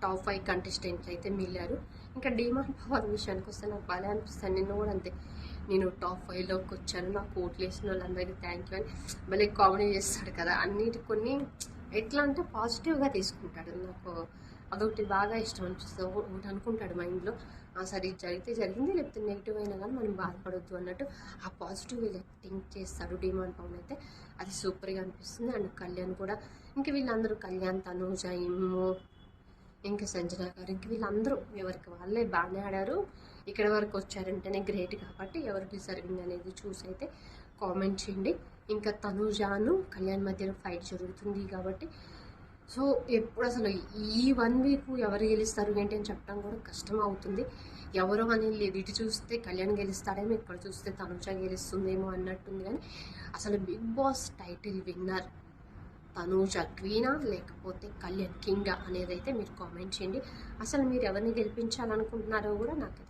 Top 5 contestants అయితే మిగిలారు. ఇంకా demon Pawan విషయానికి వస్తే నాకు బాగా అనిపిస్తుంది. నిన్న కూడా అంతే, నేను టాప్ 5లోకి వచ్చాను, నాకు ఓట్లు వేసిన వాళ్ళందరికీ థ్యాంక్ యూ అని భలే కామెడీ చేస్తాడు కదా. అన్నిటి కొన్ని ఎట్లా అంటే పాజిటివ్గా తీసుకుంటాడు. నాకు అదొకటి బాగా ఇష్టం అనిపిస్తుంది. ఒకటి అనుకుంటాడు మైండ్లో, సరే ఇది జరిగితే జరిగింది, లేకపోతే నెగిటివ్ అయినా కానీ మనం బాధపడొద్దు అన్నట్టు ఆ పాజిటివ్ వేలో థింక్ చేస్తాడు డీమాన్ పవన్ అయితే. అది సూపర్గా అనిపిస్తుంది. అండ్ కళ్యాణ్ కూడా, ఇంక వీళ్ళందరూ కళ్యాణ్, తనూజ, ఇమ్ము, ఇంకా సంజన గారు, ఇంక వీళ్ళందరూ ఎవరికి వాళ్ళే బాగానే ఆడారు. ఇక్కడ వరకు వచ్చారంటేనే గ్రేట్. కాబట్టి ఎవరు డిజర్వింగ్ అనేది చూసి అయితే కామెంట్ చేయండి. ఇంకా తనూజాను కళ్యాణ్ మధ్యలో ఫైట్ జరుగుతుంది కాబట్టి సో ఎప్పుడు అసలు ఈ 1 వీక్ ఎవరు గెలుస్తారు ఏంటి అని చెప్పడం కూడా కష్టం అవుతుంది. ఎవరు అని లేదు. ఇటు చూస్తే కళ్యాణ్ గెలుస్తాడేమో, ఇక్కడ చూస్తే తనుజ గెలుస్తుందేమో అన్నట్టుంది. కానీ అసలు big boss title winner Tanuja క్వీనా లేకపోతే కళ్యాణ్ కింగా అనేది అయితే మీరు కామెంట్ చేయండి. అసలు మీరు ఎవరిని గెలిపించాలనుకుంటున్నారో కూడా నాకు